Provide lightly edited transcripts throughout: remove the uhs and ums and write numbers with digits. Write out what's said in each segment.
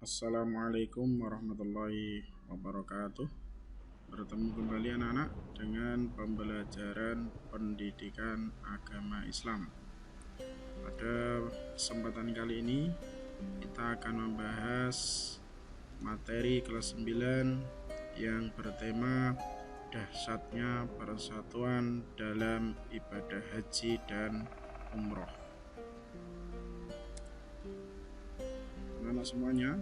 Assalamualaikum warahmatullahi wabarakatuh. Bertemu kembali anak-anak dengan pembelajaran pendidikan agama Islam. Pada kesempatan kali ini kita akan membahas materi kelas 9 yang bertema dahsyatnya persatuan dalam ibadah haji dan umroh. Anak semuanya,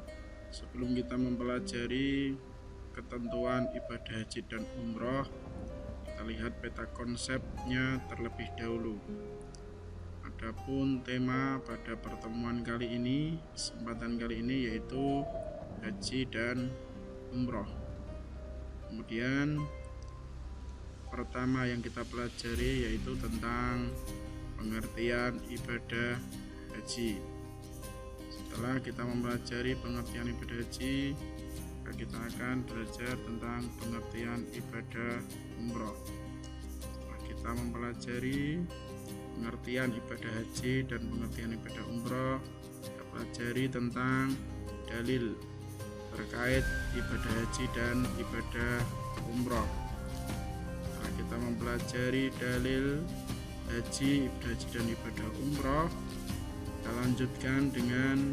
sebelum kita mempelajari ketentuan ibadah haji dan umroh, kita lihat peta konsepnya terlebih dahulu. Adapun tema pada pertemuan kali ini, kesempatan kali ini yaitu haji dan umroh. Kemudian pertama yang kita pelajari yaitu tentang pengertian ibadah haji. Setelah kita mempelajari pengertian ibadah haji, kita akan belajar tentang pengertian ibadah umroh. Setelah kita mempelajari pengertian ibadah haji dan pengertian ibadah umroh, kita pelajari tentang dalil terkait ibadah haji dan ibadah umroh. Setelah kita mempelajari dalil haji, ibadah haji dan ibadah umroh, kita lanjutkan dengan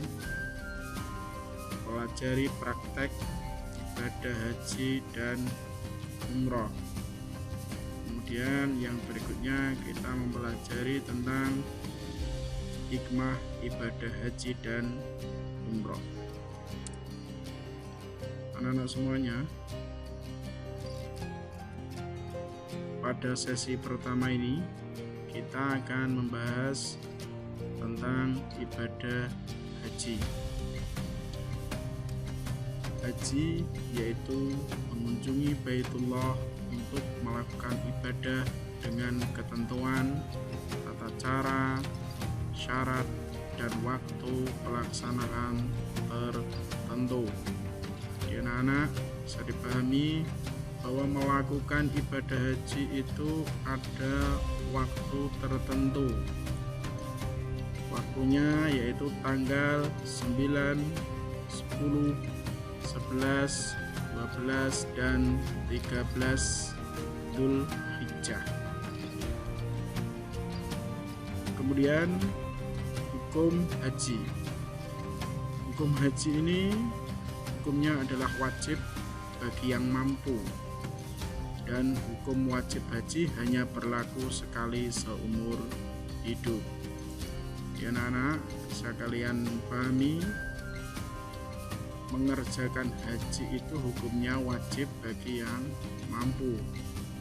pelajari praktek ibadah haji dan umroh. Kemudian yang berikutnya kita mempelajari tentang hikmah ibadah haji dan umroh. Anak-anak semuanya, pada sesi pertama ini kita akan membahas tentang ibadah haji. Haji yaitu mengunjungi Baitullah untuk melakukan ibadah dengan ketentuan, tata cara, syarat, dan waktu pelaksanaan tertentu. Jadi anak-anak bisa dipahami bahwa melakukan ibadah haji itu ada waktu tertentu. Waktunya yaitu tanggal 9, 10, 11, 12, dan 13 Dzulhijjah. Kemudian hukum haji. Hukum haji ini hukumnya adalah wajib bagi yang mampu, dan hukum wajib haji hanya berlaku sekali seumur hidup. Ya anak-anak, bisa kalian pahami, mengerjakan haji itu hukumnya wajib bagi yang mampu.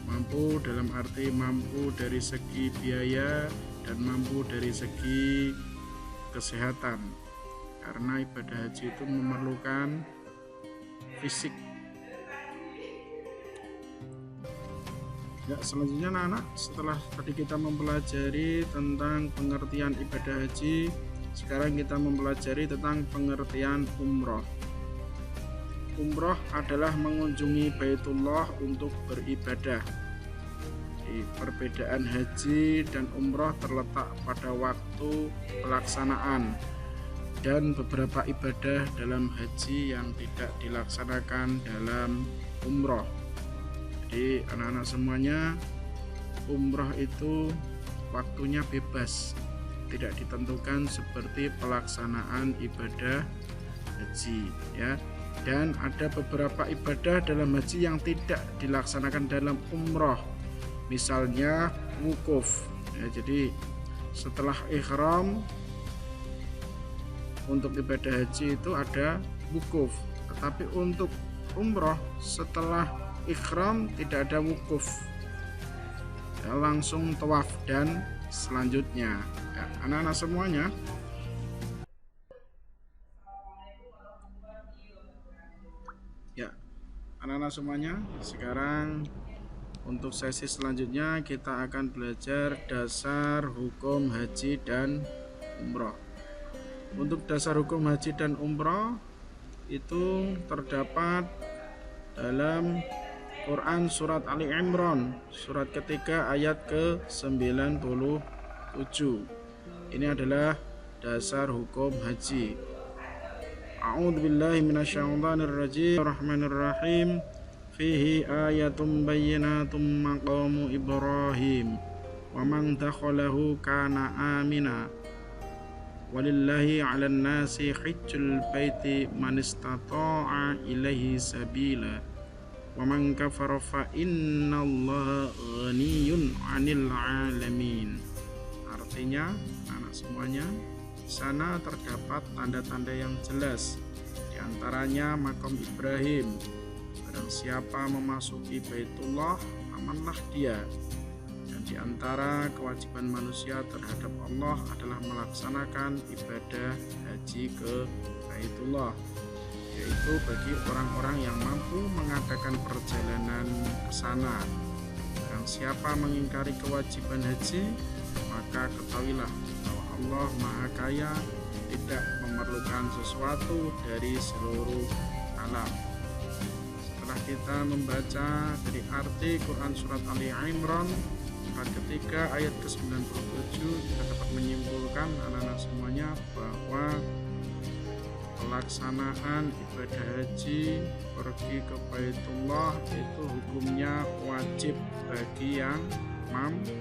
Mampu dalam arti mampu dari segi biaya dan mampu dari segi kesehatan, karena ibadah haji itu memerlukan fisik. Ya, selanjutnya anak-anak, setelah tadi kita mempelajari tentang pengertian ibadah haji, sekarang kita mempelajari tentang pengertian umroh. Umroh adalah mengunjungi Baitullah untuk beribadah. Di perbedaan haji dan umroh terletak pada waktu pelaksanaan dan beberapa ibadah dalam haji yang tidak dilaksanakan dalam umroh. Jadi anak-anak semuanya, umroh itu waktunya bebas, tidak ditentukan seperti pelaksanaan ibadah haji, ya. Dan ada beberapa ibadah dalam haji yang tidak dilaksanakan dalam umroh, misalnya wukuf, ya. Jadi setelah ihram untuk ibadah haji itu ada wukuf, tetapi untuk umroh setelah ihram tidak ada wukuf, ya, langsung tawaf dan selanjutnya. Ya, anak-anak semuanya, ya, anak-anak semuanya, sekarang untuk sesi selanjutnya kita akan belajar dasar hukum haji dan umroh. Untuk dasar hukum haji dan umroh itu terdapat dalam Quran surat Ali Imran, surat ketiga ayat ke-97. Ini adalah dasar hukum haji. A'udzu billahi minasyaitonir rajim. Bismillahirrahmanirrahim. Fihi ayatum bayyinatum maqamu Ibrahim wa man dakhalahu kana amina. Walillahi 'alan nasi hajjul baiti man istata'a ilaihi sabila. Wa man kafara fa innallaha ghaniyyun 'anil 'alamin. Artinya, anak semuanya, di sana terdapat tanda-tanda yang jelas, di antaranya makam Ibrahim. Barang siapa memasuki Baitullah, amanlah dia. Dan di antara kewajiban manusia terhadap Allah adalah melaksanakan ibadah haji ke Baitullah, yaitu bagi orang-orang yang mampu mengadakan perjalanan ke sana. Barang siapa mengingkari kewajiban haji, maka ketahuilah bahwa Allah Maha Kaya, tidak memerlukan sesuatu dari seluruh alam. Setelah kita membaca dari arti Quran surat Ali Imran ayat ketiga ayat ke-97, kita dapat menyimpulkan anak-anak semuanya bahwa pelaksanaan ibadah haji pergi ke Baitullah itu hukumnya wajib bagi yang mampu.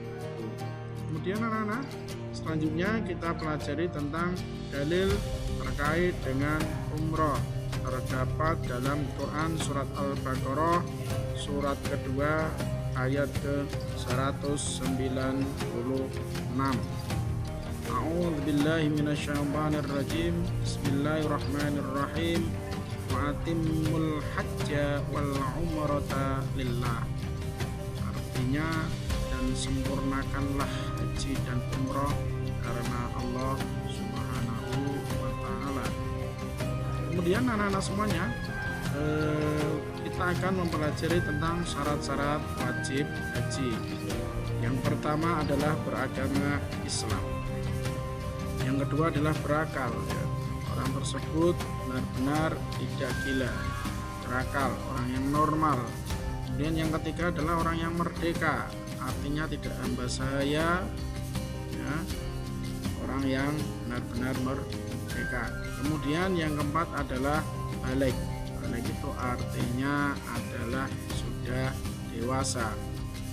Kemudian anak-anak, selanjutnya kita pelajari tentang dalil terkait dengan umroh. Terdapat dalam Quran surat Al-Baqarah surat kedua ayat ke-196. A'udzu billahi minasyaitonir rajim. Bismillahirrahmanirrahim. Wa atimmul hajja wal umrata lillah. Artinya, dan sempurnakanlah haji dan umrah karena Allah Subhanahu wa ta'ala. Kemudian anak-anak semuanya, kita akan mempelajari tentang syarat-syarat wajib haji. Yang pertama adalah beragama Islam. Yang kedua adalah berakal, ya. Orang tersebut benar-benar tidak gila, berakal, orang yang normal. Kemudian yang ketiga adalah orang yang merdeka, artinya tidak hamba sahaya, ya, orang yang benar-benar merdeka. Kemudian yang keempat adalah balik. Balik itu artinya adalah sudah dewasa.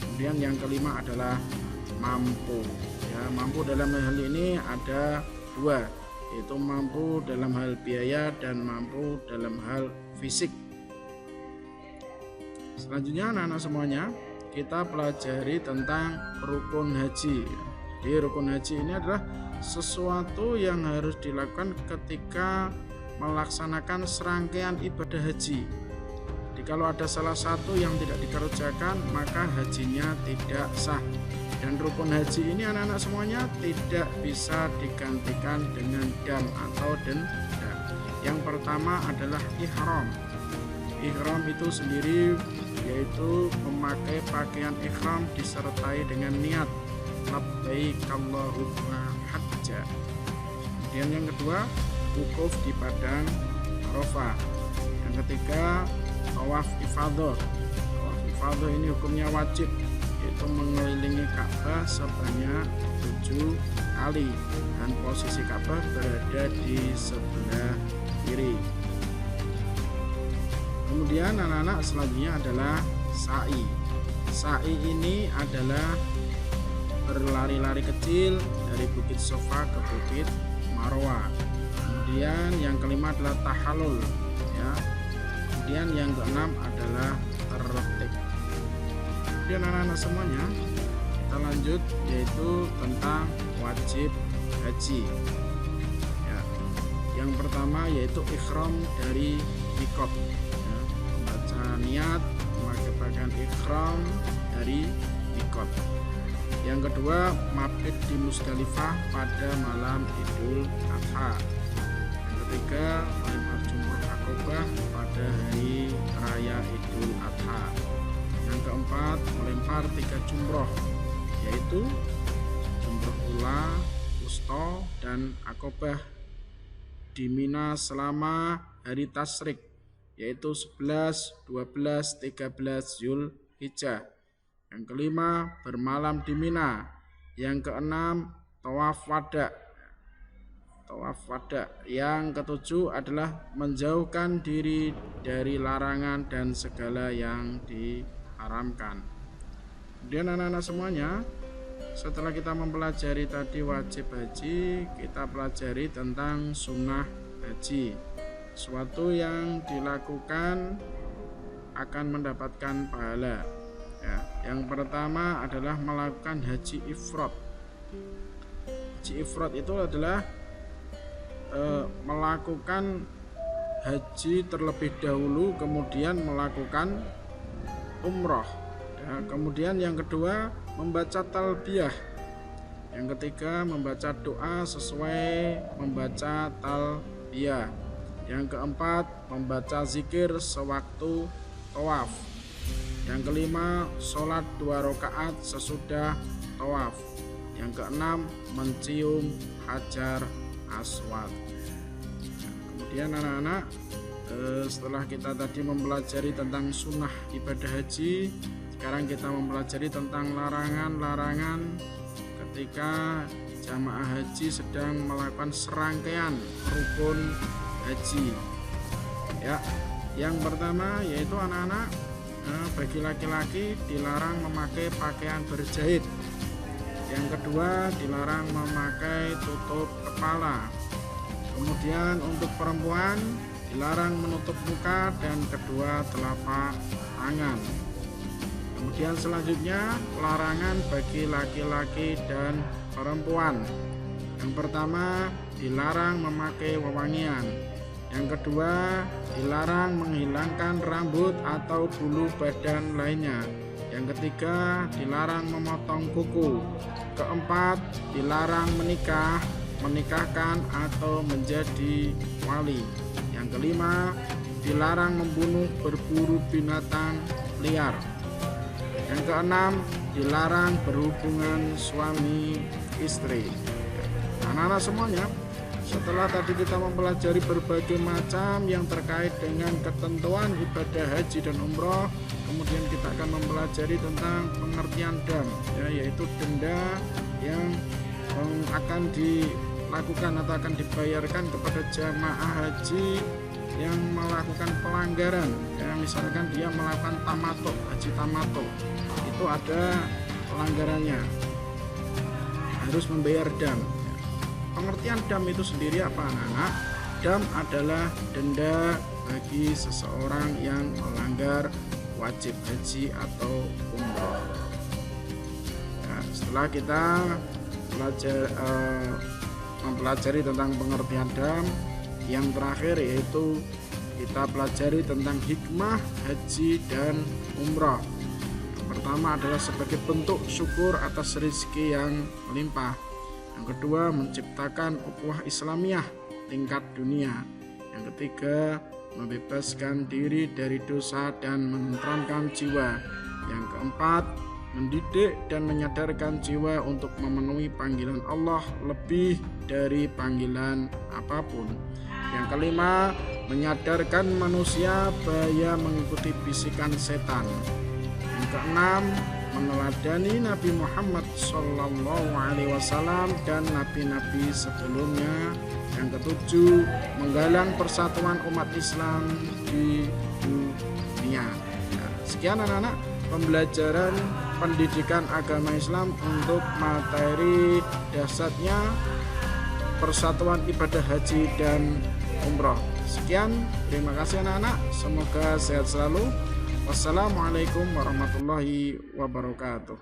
Kemudian yang kelima adalah mampu. Ya, mampu dalam hal ini ada dua, yaitu mampu dalam hal biaya dan mampu dalam hal fisik. Selanjutnya anak-anak semuanya, kita pelajari tentang rukun haji. Jadi rukun haji ini adalah sesuatu yang harus dilakukan ketika melaksanakan serangkaian ibadah haji. Jadi kalau ada salah satu yang tidak dikerjakan, maka hajinya tidak sah. Dan rukun haji ini anak-anak semuanya tidak bisa digantikan dengan dam atau denda. Yang pertama adalah ihram. Ihram itu sendiri yaitu memakai pakaian ihram disertai dengan niat labbaik Allahumma hajja. Kemudian yang kedua, wukuf di padang Arafah. Yang ketiga, tawaf ifadah. Tawaf ifadah ini hukumnya wajib, yaitu mengelilingi Ka'bah sebanyak 7 kali dan posisi Ka'bah berada di sebelah kiri. Kemudian anak-anak selanjutnya adalah sa'i. Sa'i ini adalah berlari-lari kecil dari Bukit Sofa ke Bukit Marwah. Kemudian yang kelima adalah tahallul, ya. Kemudian yang keenam adalah tertib. Kemudian anak-anak semuanya, kita lanjut yaitu tentang wajib haji. Ya. Yang pertama yaitu ihram dari mikot. Niat memakai pakaian ihram dari mikot. Yang kedua, mabit di Musdalifah pada malam Idul Adha. Yang ketiga, melempar jumroh Aqobah pada hari raya Idul Adha. Yang keempat, melempar 3 jumroh, yaitu jumroh ula, wusta, dan Aqobah di Mina selama hari Tasyrik, yaitu 11, 12, 13 Zulhijjah. Yang kelima, bermalam di Mina. Yang keenam, tawaf wada. tawaf wada. Yang ketujuh adalah menjauhkan diri dari larangan dan segala yang diharamkan. Kemudian anak-anak semuanya, setelah kita mempelajari tadi wajib haji, kita pelajari tentang sunnah haji. Suatu yang dilakukan akan mendapatkan pahala. Ya, yang pertama adalah melakukan haji ifrad. Haji ifrad itu adalah melakukan haji terlebih dahulu, kemudian melakukan umroh. Ya, kemudian yang kedua membaca talbiyah. Yang ketiga membaca doa sesuai membaca talbiyah. Yang keempat membaca zikir sewaktu tawaf. Yang kelima sholat 2 rakaat sesudah tawaf. Yang keenam mencium hajar aswad. Kemudian anak-anak, setelah kita tadi mempelajari tentang sunnah ibadah haji, sekarang kita mempelajari tentang larangan-larangan ketika jamaah haji sedang melakukan serangkaian rukun haji. Ya, yang pertama yaitu anak-anak, bagi laki-laki dilarang memakai pakaian berjahit. Yang kedua dilarang memakai tutup kepala. Kemudian untuk perempuan dilarang menutup muka dan kedua telapak tangan. Kemudian selanjutnya larangan bagi laki-laki dan perempuan. Yang pertama dilarang memakai wewangian. Yang kedua dilarang menghilangkan rambut atau bulu badan lainnya. Yang ketiga dilarang memotong kuku. Keempat dilarang menikahkan atau menjadi wali. Yang kelima dilarang membunuh berburu binatang liar. Yang keenam dilarang berhubungan suami istri. Anak-anak semuanya, setelah tadi kita mempelajari berbagai macam yang terkait dengan ketentuan ibadah haji dan umroh, kemudian kita akan mempelajari tentang pengertian dam, ya, yaitu denda yang akan dilakukan atau akan dibayarkan kepada jamaah haji yang melakukan pelanggaran. Ya, misalkan dia melakukan tamato, haji tamato, itu ada pelanggarannya, harus membayar dam. Pengertian dam itu sendiri apa anak-anak? Dam adalah denda bagi seseorang yang melanggar wajib haji atau umroh. Ya, setelah kita mempelajari tentang pengertian dam, yang terakhir yaitu kita pelajari tentang hikmah haji dan umroh. Yang pertama adalah sebagai bentuk syukur atas rezeki yang melimpah. Yang kedua menciptakan ukhuwah Islamiyah tingkat dunia. Yang ketiga membebaskan diri dari dosa dan menenteramkan jiwa. Yang keempat mendidik dan menyadarkan jiwa untuk memenuhi panggilan Allah lebih dari panggilan apapun. Yang kelima menyadarkan manusia bahaya mengikuti bisikan setan. Yang keenam meneladani Nabi Muhammad SAW dan nabi-nabi sebelumnya. Yang ketujuh menggalang persatuan umat Islam di dunia. Nah, sekian anak-anak pembelajaran pendidikan agama Islam untuk materi dasarnya persatuan ibadah haji dan umroh. Sekian, terima kasih anak-anak, semoga sehat selalu. Wassalamualaikum warahmatullahi wabarakatuh.